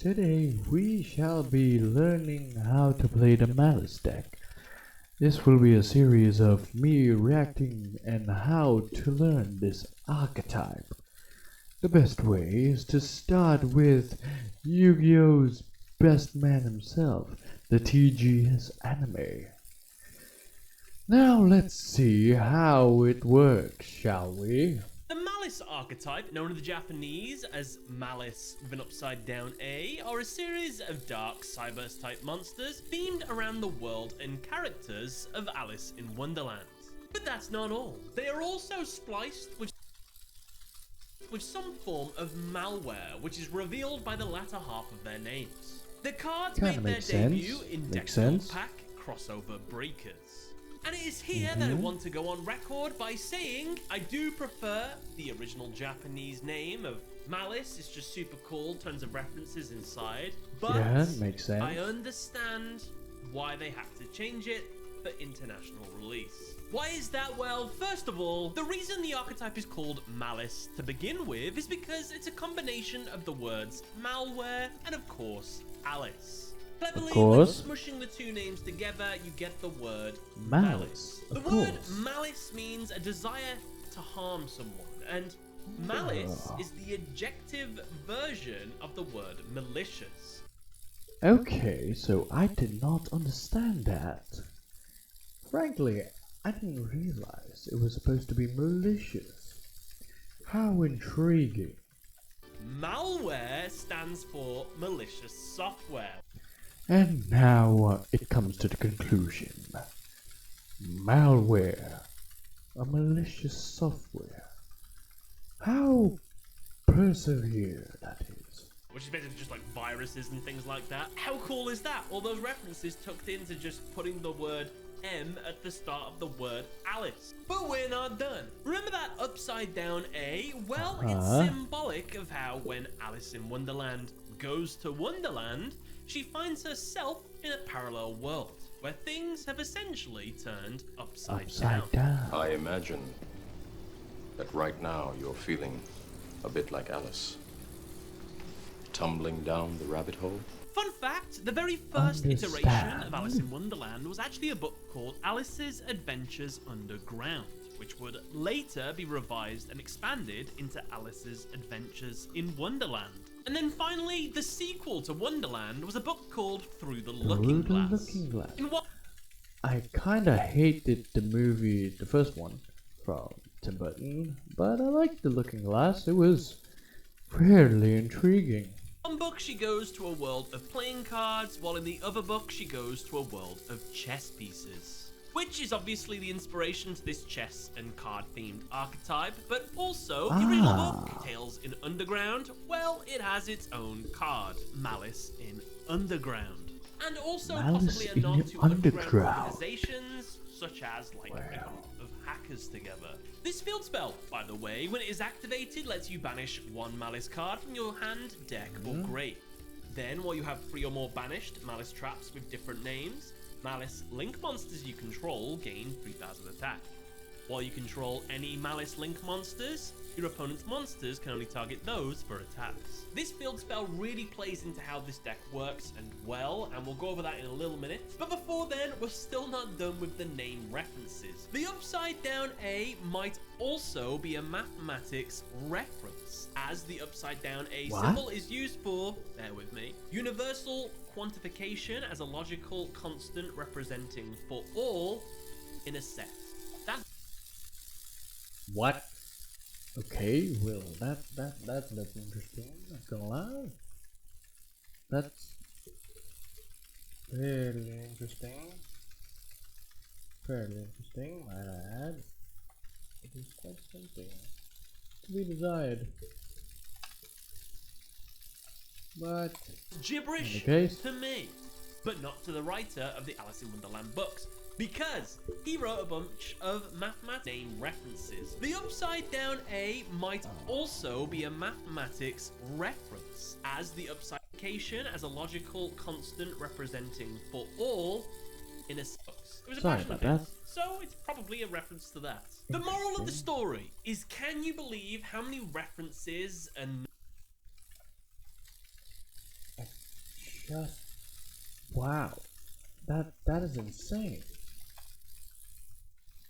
Today we shall be learning how to play the Malice deck. This will be a series of me reacting and how to learn this archetype. The best way is to start with YuGiOh's best man himself, the TGS anime. Now let's see how it works, shall we? The Malice archetype, known in the Japanese as Malice with an upside down A, are a series of dark cyber-type monsters themed around the world and characters of Alice in Wonderland. But that's not all. They are also spliced with some form of malware, which is revealed by the latter half of their names. The cards made their debut in Deck Pack Crossover Breakers. And it is here that I want to go on record by saying I do prefer the original Japanese name of Malice. It's just super cool, tons of references inside. But yeah, makes sense. I understand why they have to change it for international release. Why is that? Well, first of all, the reason the archetype is called Malice to begin with is because it's a combination of the words malware and, of course, Alice. Cleverly, when smushing the two names together, you get the word Malice. The word malice means a desire to harm someone, and malice is the adjective version of the word malicious. Okay, so I did not understand that. Frankly, I didn't realize it was supposed to be malicious. How intriguing. Malware stands for malicious software. And now it comes to the conclusion. Malware. A malicious software. How persevere that is. Which is basically just like viruses and things like that. How cool is that? All those references tucked into just putting the word M at the start of the word Alice. But we're not done. Remember that upside down A? Well, it's symbolic of how when Alice in Wonderland goes to Wonderland, she finds herself in a parallel world where things have essentially turned upside down. I imagine that right now you're feeling a bit like Alice, tumbling down the rabbit hole. Fun fact, the very first iteration of Alice in Wonderland was actually a book called Alice's Adventures Underground, which would later be revised and expanded into Alice's Adventures in Wonderland. And then finally, the sequel to Wonderland was a book called Through the Looking Glass. I kinda hated the movie, the first one, from Tim Burton, but I liked The Looking Glass. It was fairly intriguing. One book she goes to a world of playing cards, while in the other book she goes to a world of chess pieces. Which is obviously the inspiration to this chess and card themed archetype, but also the original book, Tales in Underground, well, it has its own card, Malice in Underground. And also possibly a nod to underground organizations, such as like a group of hackers together. This field spell, by the way, when it is activated, lets you banish one Malice card from your hand, deck, or grave. Then, while you have 3 or more banished Malice traps with different names, Malice Link monsters you control gain 3000 attack. While you control any Malice Link monsters, your opponent's monsters can only target those for attacks. This field spell really plays into how this deck works and well, and we'll go over that in a little minute. But before then, we're still not done with the name references. The upside down A might also be a mathematics reference, as the upside down A symbol is used for, bear with me, universal quantification as a logical constant representing for all in a set. What? Okay, well, that's interesting, not gonna lie. That's fairly interesting. Might I add. It is quite something to be desired. But gibberish to me, but not to the writer of the Alice in Wonderland books, because he wrote a bunch of mathematics name references. The upside down A might also be a mathematics reference, as the upside down as a logical constant representing for all in a box. It was a passion thing, so it's probably a reference to that. The moral of the story is, can you believe how many references and just wow. That is insane.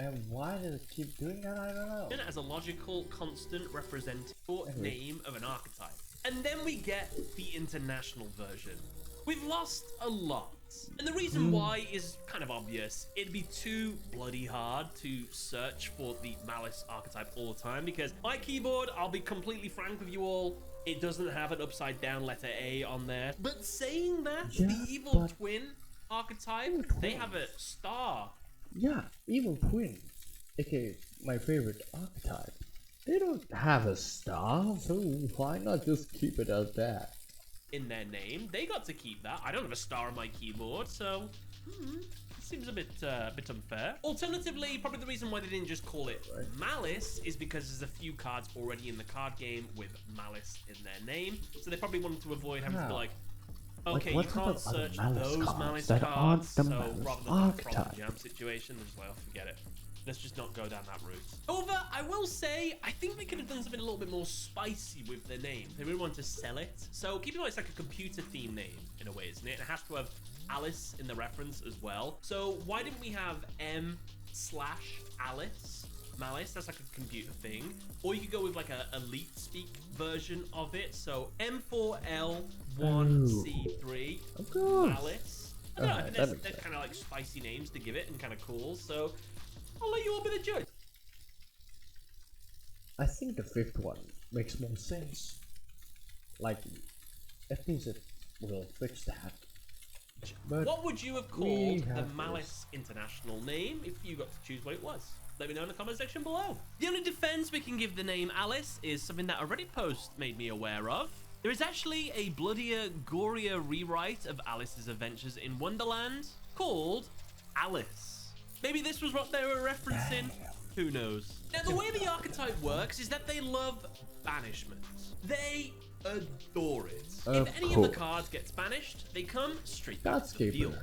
And why did it keep doing that? I don't know. As a logical constant representing the name of an archetype. And then we get the international version. We've lost a lot. And the reason why is kind of obvious. It'd be too bloody hard to search for the Malice archetype all the time because my keyboard, I'll be completely frank with you all, it doesn't have an upside down letter A on there. But saying that, the evil twin archetype, they have a star. Yeah, evil twin, aka my favorite archetype. They don't have a star, so why not just keep it as that? In their name, they got to keep that. I don't have a star on my keyboard, so it seems a bit unfair. Alternatively, probably the reason why they didn't just call it Malice is because there's a few cards already in the card game with Malice in their name, so they probably wanted to avoid having to be like, okay, you can't search those Malice cards, so rather than that problem jam situation, they're just like, oh, forget it. Let's just not go down that route. However, I will say, I think they could have done something a little bit more spicy with their name. They really want to sell it. So keep in mind, it's like a computer theme name in a way, isn't it? It has to have Alice in the reference as well. So why didn't we have M/Alice? Malice, that's like a computer thing. Or you could go with like a elite speak version of it. So M4L1C3 Malice. I don't know, I think they're kind of like spicy names to give it and kind of cool. So I'll let you all be the judge. I think the fifth one makes more sense. Like, at least it will fix that. But what would you have called the Malice international name if you got to choose what it was? Let me know in the comment section below. The only defense we can give the name Alice is something that a Reddit post made me aware of. There is actually a bloodier, gorier rewrite of Alice's Adventures in Wonderland called Alice. Maybe this was what they were referencing. Who knows? Now, the way the archetype works is that they love banishment. They adore it. If any of the cards gets banished, they come straight back to the field.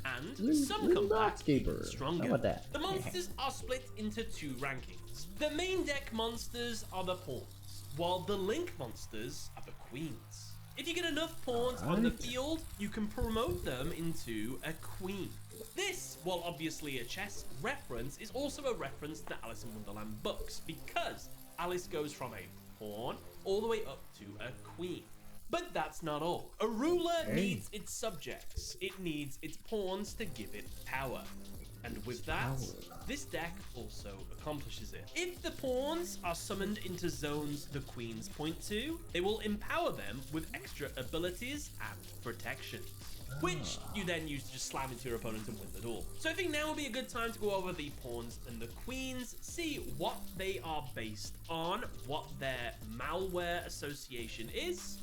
And some come back stronger. The monsters are split into two rankings. The main deck monsters are the pawns, while the link monsters are the queens. If you get enough pawns on the field, you can promote them into a queen. This, while obviously a chess reference, is also a reference to the Alice in Wonderland books, because Alice goes from a pawn all the way up to a queen. But that's not all. A ruler needs its subjects. It needs its pawns to give it power. And with that, this deck also accomplishes it. If the pawns are summoned into zones the queens point to, they will empower them with extra abilities and protections, which you then use to just slam into your opponent and win the duel. So I think now would be a good time to go over the pawns and the queens, see what they are based on, what their malware association is.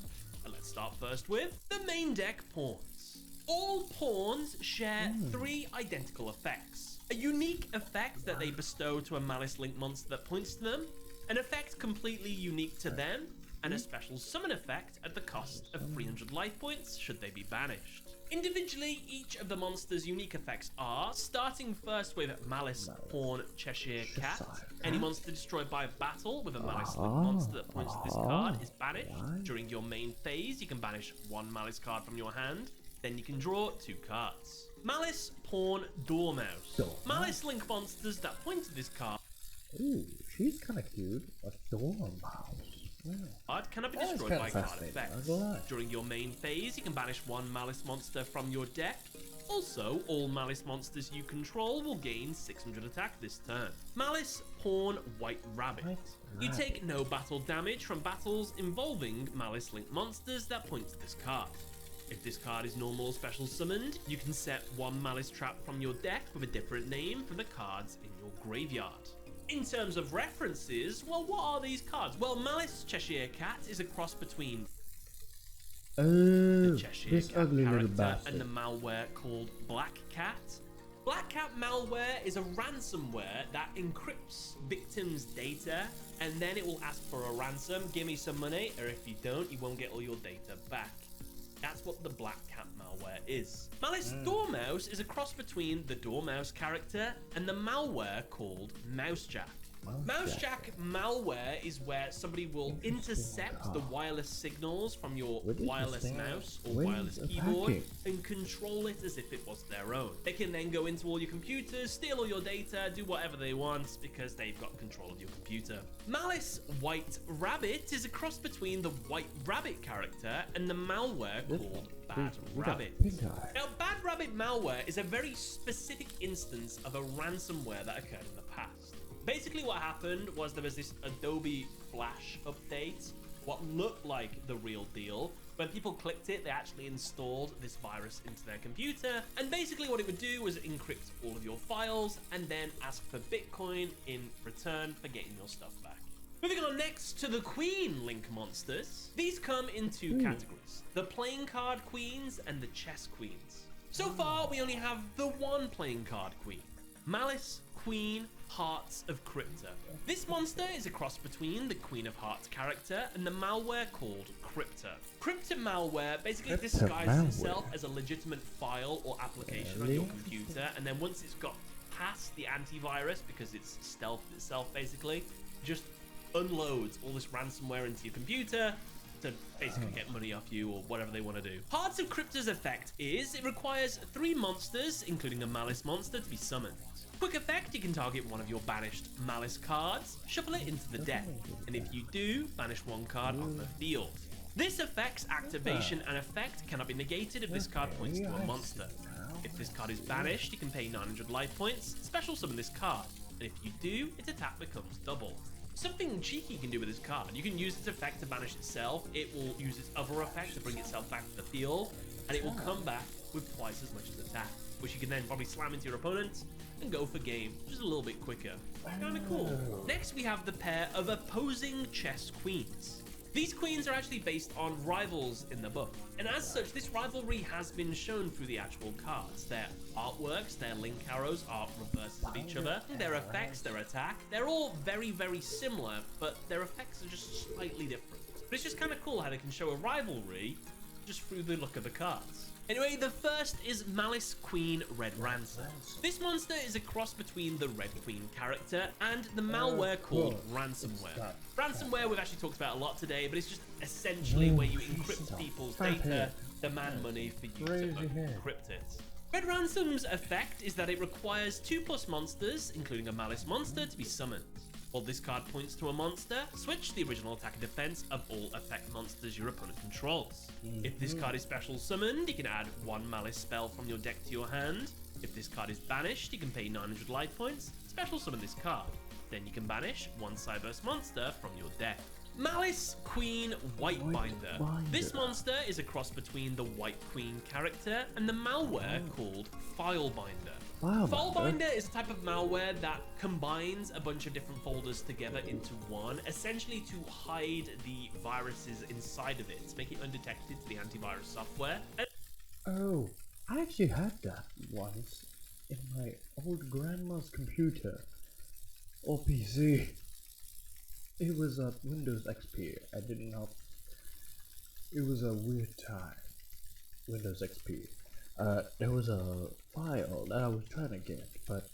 And let's start first with the main deck pawns. All pawns share 3 identical effects. A unique effect that they bestow to a Malice Link monster that points to them, an effect completely unique to them, and a special summon effect at the cost of 300 life points should they be banished. Individually, each of the monster's unique effects are, starting first with Malice Pawn Cheshire Cat. Any monster destroyed by a battle with a Malice Link monster that points to this card is banished. During your main phase, you can banish 1 Malice card from your hand. Then you can draw 2 cards. Malice Pawn Dormouse. Malice Link monsters that point to this card. Ooh, she's kind of cute. A Dormouse. Card cannot be destroyed by card effects. During your main phase, you can banish 1 Malice monster from your deck. Also, all Malice monsters you control will gain 600 attack this turn. Malice Pawn White Rabbit. You take no battle damage from battles involving Malice Link monsters that point to this card. If this card is normal or special summoned, you can set 1 Malice trap from your deck with a different name from the cards in your graveyard. In terms of references, well, what are these cards? Well, Malice Cheshire Cat is a cross between the Cheshire Cat character and the malware called Black Cat. Black Cat malware is a ransomware that encrypts victims' data, and then it will ask for a ransom. Give me some money, or if you don't, you won't get all your data back. That's what the Black Cat malware is. Malice Dormouse is a cross between the Dormouse character and the malware called Mousejack. Mousejack malware is where somebody will intercept the wireless signals from your wireless mouse or wireless keyboard and control it as if it was their own. They can then go into all your computers, steal all your data, do whatever they want because they've got control of your computer. Malice White Rabbit is a cross between the White Rabbit character and the malware called Bad Rabbit. Now, Bad Rabbit malware is a very specific instance of a ransomware that occurred in the past. Basically what happened was there was this Adobe Flash update, what looked like the real deal. When people clicked it, they actually installed this virus into their computer, and basically what it would do was encrypt all of your files and then ask for Bitcoin in return for getting your stuff back. Moving on next to the Queen Link monsters. These come in two categories, the playing card queens and the chess queens. So far, we only have the one playing card queen, Malice Queen Hearts of Crypta. This monster is a cross between the Queen of Hearts character and the malware called Crypta. Crypta malware basically disguises itself as a legitimate file or application on your computer, and then once it's got past the antivirus, because it's stealthed itself basically, just unloads all this ransomware into your computer to basically get money off you or whatever they want to do. Hearts of Crypta's effect is it requires 3 monsters, including a Malice monster, to be summoned. Quick effect, you can target one of your banished Malice cards, shuffle it into the deck, and if you do, banish 1 card on the field. This effect's activation and effect cannot be negated if this card points to a monster. If this card is banished, you can pay 900 life points, special summon this card, and if you do, its attack becomes double. Something cheeky you can do with this card, you can use its effect to banish itself, it will use its other effect to bring itself back to the field, and it will come back with twice as much as attack, which you can then probably slam into your opponent and go for game, just a little bit quicker. Kinda cool. Next we have the pair of opposing chess queens. These queens are actually based on rivals in the book, and as such this rivalry has been shown through the actual cards. Their artworks, their link arrows are reverses of each other, their effects, their attack, they're all very similar, but their effects are just slightly different. But it's just kind of cool how they can show a rivalry just through the look of the cards. Anyway, the first is Malice Queen Red Ransom. This monster is a cross between the Red Queen character and the malware called ransomware. Ransomware we've actually talked about a lot today, but it's just essentially where you encrypt people's data, demand money for you to encrypt it. Red Ransom's effect is that it requires 2+ monsters, including a Malice monster, to be summoned. While this card points to a monster, switch the original attack and defense of all effect monsters your opponent controls. If this card is special summoned, you can add 1 Malice spell from your deck to your hand. If this card is banished, you can pay 900 life points, special summon this card. Then you can banish 1 Cyberse monster from your deck. Malice Queen Whitebinder. This monster is a cross between the White Queen character and the malware called Filebinder. Filebinder is a type of malware that combines a bunch of different folders together into one, essentially to hide the viruses inside of it, to make it undetected to the antivirus software. Oh, I actually had that once in my old grandma's computer or PC. It was a Windows XP. I didn't know. It was a weird time. Windows XP. There was a file that I was trying to get, but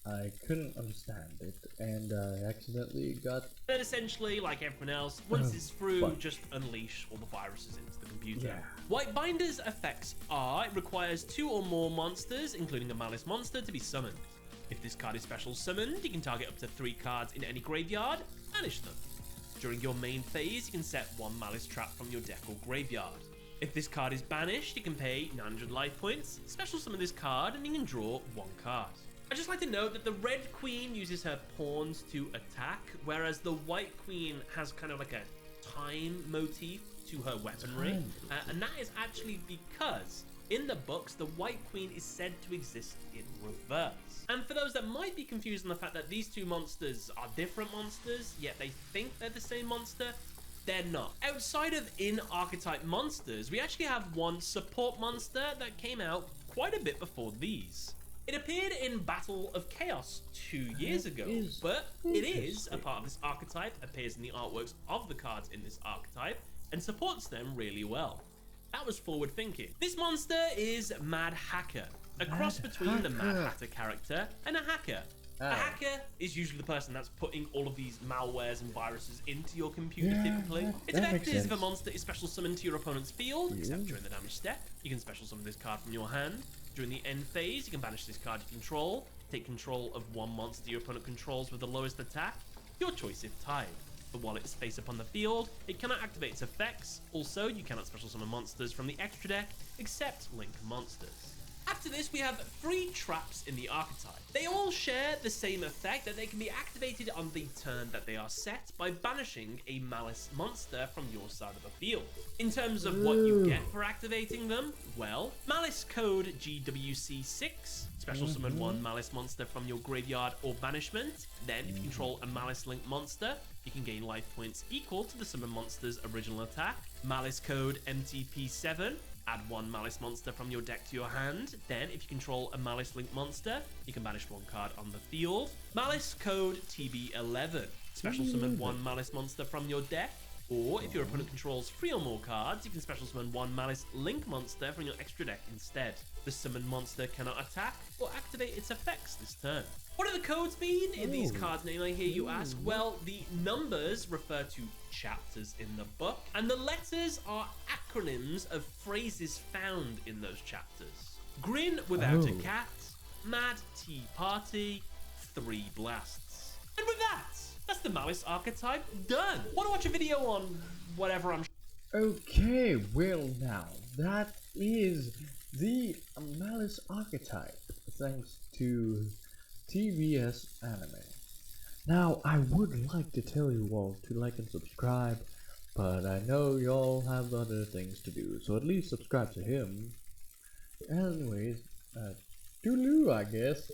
I couldn't understand it, and I accidentally got... And essentially, like everyone else, once it's through, just unleash all the viruses into the computer. Whitebinder's effects are, it requires 2 or more monsters, including a Malice monster, to be summoned. If this card is special summoned, you can target up to 3 cards in any graveyard, banish them. During your main phase, you can set 1 Malice trap from your deck or graveyard. If this card is banished, you can pay 900 life points, special summon this card, and you can draw 1 card. I'd just like to note that the Red Queen uses her pawns to attack, whereas the White Queen has kind of like a time motif to her weaponry. And that is actually because in the books, the White Queen is said to exist in reverse. And for those that might be confused on the fact that these 2 monsters are different monsters, yet they think they're the same monster, they're not. Outside of in-archetype monsters, we actually have 1 support monster that came out quite a bit before these. It appeared in Battle of Chaos 2 years ago, but it is a part of this archetype, appears in the artworks of the cards in this archetype, and supports them really well. That was forward thinking. This monster is Mad Hacker, a cross between the Mad Hatter character and a hacker. A hacker is usually the person that's putting all of these malwares and viruses into your computer typically. Its effect is if a monster is special summoned to your opponent's field, except during the damage step, you can special summon this card from your hand. During the end phase, you can banish this card you control, take control of one monster your opponent controls with the lowest attack, your choice if tied. But while it's face up on the field, it cannot activate its effects. Also, you cannot special summon monsters from the extra deck, except Link monsters. After this, we have 3 traps in the archetype. They all share the same effect, that they can be activated on the turn that they are set by banishing a Malice monster from your side of the field. In terms of what you get for activating them, well, Malice code GWC6, special summon 1 Malice monster from your graveyard or banishment. Then, if you control a Malice Link monster, you can gain life points equal to the summon monster's original attack. Malice code MTP7, add 1 Malice monster from your deck to your hand. Then, if you control a Malice Link monster, you can banish 1 card on the field. Malice code TB11, special summon 1 Malice monster from your deck. Or, if your opponent controls 3 or more cards, you can special summon 1 Malice Link monster from your extra deck instead. The summoned monster cannot attack or activate its effects this turn. What do the codes mean in these cards' name, I hear you ask? Well, the numbers refer to chapters in the book, and the letters are acronyms of phrases found in those chapters. Grin without a cat, Mad Tea Party, 3 blasts. And with that, that's the Malice archetype done. Want to watch a video on whatever I'm... Okay, well now, that is the Malice archetype, thanks to TVS Anime. Now, I would like to tell you all to like and subscribe, but I know y'all have other things to do, so at least subscribe to him. Anyways, toodaloo, I guess.